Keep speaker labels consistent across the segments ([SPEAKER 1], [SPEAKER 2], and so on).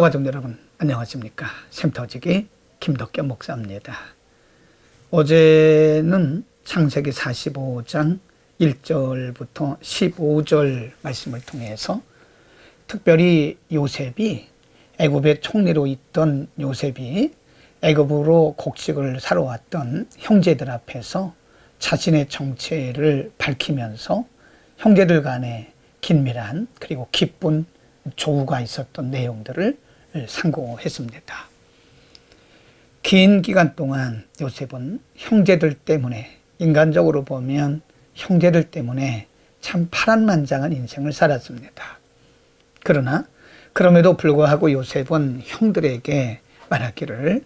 [SPEAKER 1] 가족 여러분 안녕하십니까. 샘터지기 김덕겸 목사입니다. 어제는 창세기 45장 1절부터 15절 말씀을 통해서 특별히 요셉이 애굽의 총리로 있던 요셉이 애굽으로 곡식을 사러 왔던 형제들 앞에서 자신의 정체를 밝히면서 형제들 간에 긴밀한 그리고 기쁜 조우가 있었던 내용들을 상고했습니다. 긴 기간 동안 요셉은 형제들 때문에, 인간적으로 보면 형제들 때문에 참 파란만장한 인생을 살았습니다. 그러나 그럼에도 불구하고 요셉은 형들에게 말하기를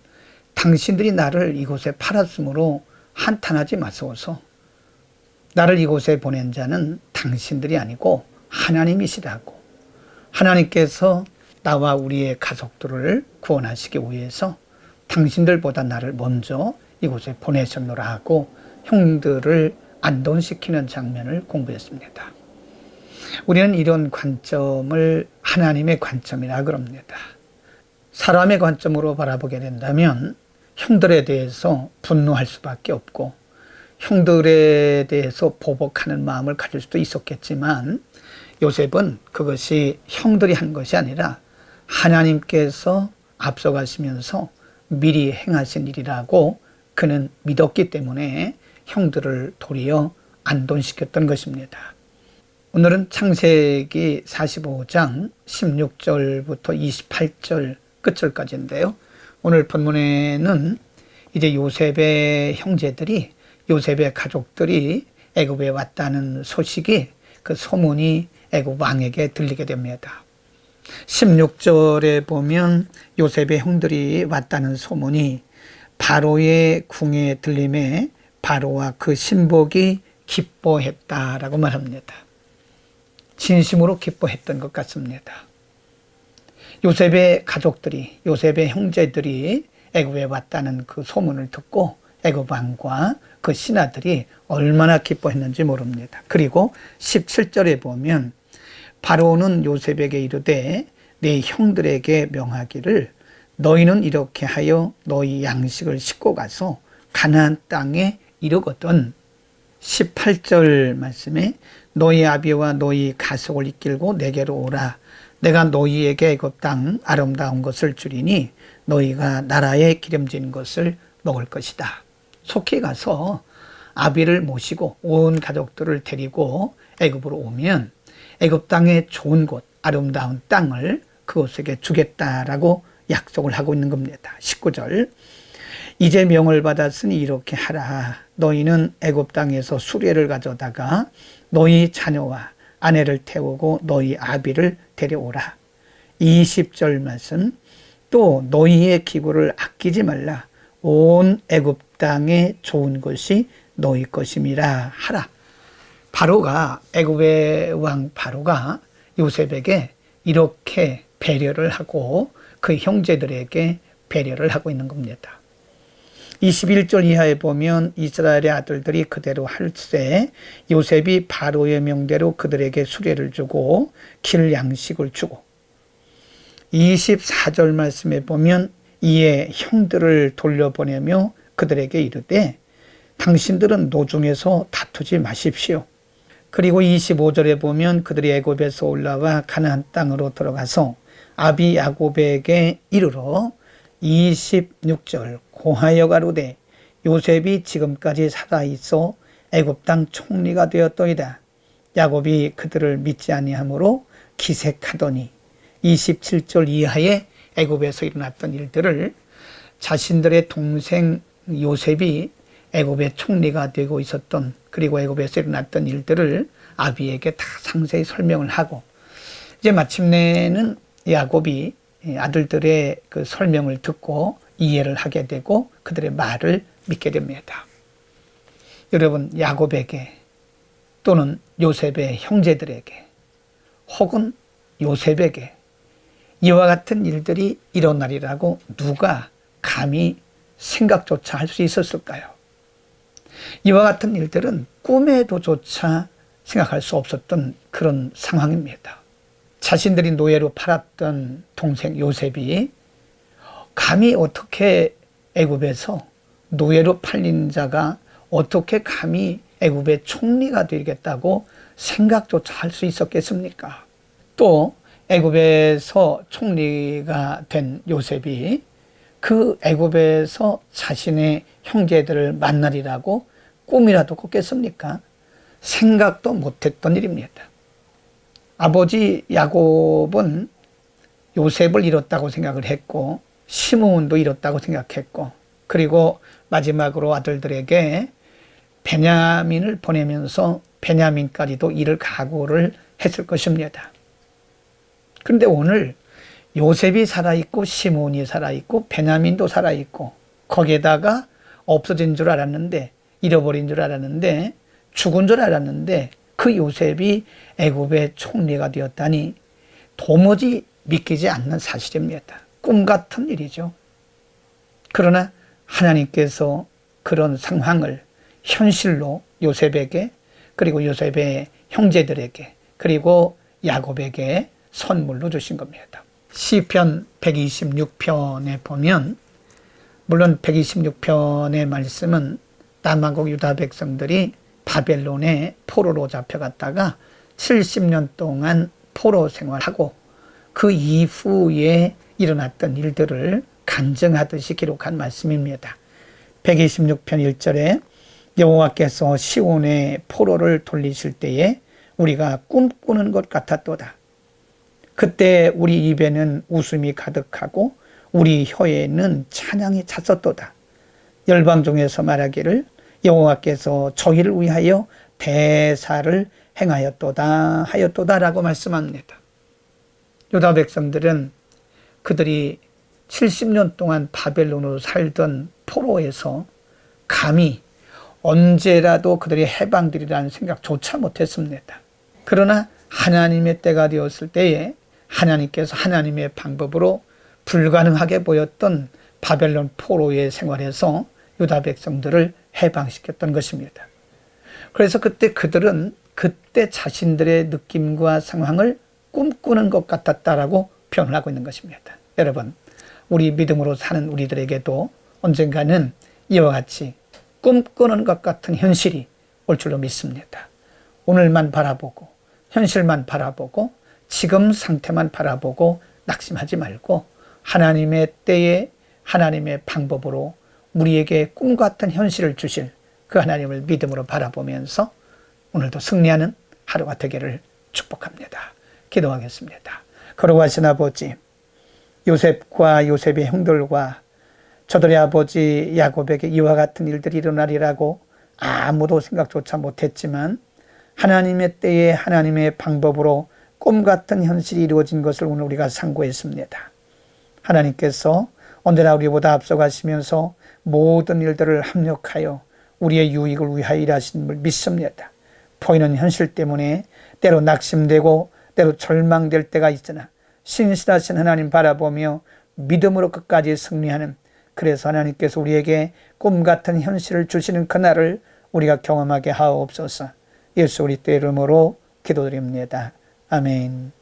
[SPEAKER 1] 당신들이 나를 이곳에 팔았으므로 한탄하지 마소서. 나를 이곳에 보낸 자는 당신들이 아니고 하나님이시라고. 하나님께서 나와 우리의 가족들을 구원하시기 위해서 당신들보다 나를 먼저 이곳에 보내셨노라 하고 형들을 안돈시키는 장면을 공부했습니다. 우리는 이런 관점을 하나님의 관점이라 그럽니다. 사람의 관점으로 바라보게 된다면 형들에 대해서 분노할 수밖에 없고 형들에 대해서 보복하는 마음을 가질 수도 있었겠지만 요셉은 그것이 형들이 한 것이 아니라 하나님께서 앞서가시면서 미리 행하신 일이라고 그는 믿었기 때문에 형들을 도리어 안돈시켰던 것입니다. 오늘은 창세기 45장 16절부터 28절 끝절까지인데요. 오늘 본문에는 이제 요셉의 형제들이, 요셉의 가족들이 애굽에 왔다는 소식이, 그 소문이 애굽 왕에게 들리게 됩니다. 16절에 보면 요셉의 형들이 왔다는 소문이 바로의 궁에 들림에 바로와 그 신복이 기뻐했다라고 말합니다. 진심으로 기뻐했던 것 같습니다. 요셉의 가족들이, 요셉의 형제들이 애굽에 왔다는 그 소문을 듣고 애굽 왕과 그 신하들이 얼마나 기뻐했는지 모릅니다. 그리고 17절에 보면 바로는 요셉에게 이르되 내 형들에게 명하기를 너희는 이렇게 하여 너희 양식을 싣고 가서 가나안 땅에 이르거든. 18절 말씀에 너희 아비와 너희 가족을 이끌고 내게로 오라. 내가 너희에게 애굽 땅 아름다운 것을 주리니 너희가 나라에 기름진 것을 먹을 것이다. 속히 가서 아비를 모시고 온 가족들을 데리고 애굽으로 오면 애굽 땅의 좋은 곳, 아름다운 땅을 그곳에게 주겠다라고 약속을 하고 있는 겁니다. 19절 이제 명을 받았으니 이렇게 하라. 너희는 애굽 땅에서 수레를 가져다가 너희 자녀와 아내를 태우고 너희 아비를 데려오라. 20절 말씀 또 너희의 기구를 아끼지 말라. 온 애굽 땅의 좋은 것이 너희 것임이라 하라. 바로가, 애굽의 왕 바로가 요셉에게 이렇게 배려를 하고 그 형제들에게 배려를 하고 있는 겁니다. 21절 이하에 보면 이스라엘의 아들들이 그대로 할세 요셉이 바로의 명대로 그들에게 수레를 주고 길 양식을 주고 24절 말씀에 보면 이에 형들을 돌려보내며 그들에게 이르되 당신들은 노중에서 다투지 마십시오. 그리고 25절에 보면 그들이 애굽에서 올라와 가나안 땅으로 들어가서 아비 야곱에게 이르러 26절 고하여 가로되 요셉이 지금까지 살아있어 애굽 땅 총리가 되었더이다. 야곱이 그들을 믿지 아니하므로 기색하더니 27절 이하에 애굽에서 일어났던 일들을 자신들의 동생 요셉이 애굽의 총리가 되고 있었던, 그리고 애굽에서 일어났던 일들을 아비에게 다 상세히 설명을 하고 이제 마침내는 야곱이 아들들의 그 설명을 듣고 이해를 하게 되고 그들의 말을 믿게 됩니다. 여러분, 야곱에게 또는 요셉의 형제들에게 혹은 요셉에게 이와 같은 일들이 일어나리라고 누가 감히 생각조차 할 수 있었을까요? 이와 같은 일들은 꿈에도조차 생각할 수 없었던 그런 상황입니다. 자신들이 노예로 팔았던 동생 요셉이 감히 어떻게 애굽에서 노예로 팔린 자가 어떻게 감히 애굽의 총리가 되겠다고 생각조차 할 수 있었겠습니까? 또 애굽에서 총리가 된 요셉이 그 애굽에서 자신의 형제들을 만나리라고 꿈이라도 꿨겠습니까? 생각도 못했던 일입니다. 아버지 야곱은 요셉을 잃었다고 생각을 했고 시므온도 잃었다고 생각했고 그리고 마지막으로 아들들에게 베냐민을 보내면서 베냐민까지도 잃을 각오를 했을 것입니다. 그런데 오늘 요셉이 살아있고 시므온이 살아있고 베냐민도 살아있고 거기에다가 없어진 줄 알았는데 잃어버린 줄 알았는데 죽은 줄 알았는데 그 요셉이 애굽의 총리가 되었다니 도무지 믿기지 않는 사실입니다. 꿈 같은 일이죠. 그러나 하나님께서 그런 상황을 현실로 요셉에게 그리고 요셉의 형제들에게 그리고 야곱에게 선물로 주신 겁니다. 시편 126편에 보면 물론 126편의 말씀은 남한국 유다 백성들이 바벨론의 포로로 잡혀갔다가 70년 동안 포로 생활하고 그 이후에 일어났던 일들을 간증하듯이 기록한 말씀입니다. 126편 1절에 여호와께서 시온의 포로를 돌리실 때에 우리가 꿈꾸는 것 같았도다. 그때 우리 입에는 웃음이 가득하고 우리 혀에는 찬양이 찼었도다. 열방 중에서 말하기를 여호와께서 저희를 위하여 대사를 행하였도다 하였도다라고 말씀합니다. 유다 백성들은 그들이 70년 동안 바벨론으로 살던 포로에서 감히 언제라도 그들이 해방되리라는 생각조차 못했습니다. 그러나 하나님의 때가 되었을 때에 하나님께서 하나님의 방법으로 불가능하게 보였던 바벨론 포로의 생활에서 유다 백성들을 해방시켰던 것입니다. 그래서 그때 그들은 그때 자신들의 느낌과 상황을 꿈꾸는 것 같았다라고 표현을 하고 있는 것입니다. 여러분, 우리 믿음으로 사는 우리들에게도 언젠가는 이와 같이 꿈꾸는 것 같은 현실이 올 줄로 믿습니다. 오늘만 바라보고 현실만 바라보고 지금 상태만 바라보고 낙심하지 말고 하나님의 때에 하나님의 방법으로 우리에게 꿈 같은 현실을 주실 그 하나님을 믿음으로 바라보면서 오늘도 승리하는 하루가 되기를 축복합니다. 기도하겠습니다. 거룩하신 아버지, 요셉과 요셉의 형들과 저들의 아버지 야곱에게 이와 같은 일들이 일어나리라고 아무도 생각조차 못했지만 하나님의 때에 하나님의 방법으로 꿈 같은 현실이 이루어진 것을 오늘 우리가 상고했습니다. 하나님께서 언제나 우리보다 앞서가시면서 모든 일들을 합력하여 우리의 유익을 위하여 일하시는 걸 믿습니다. 보이는 현실 때문에 때로 낙심되고 때로 절망될 때가 있으나 신실하신 하나님 바라보며 믿음으로 끝까지 승리하는, 그래서 하나님께서 우리에게 꿈 같은 현실을 주시는 그날을 우리가 경험하게 하옵소서. 예수 그리스도의 이름으로 기도드립니다. 아멘.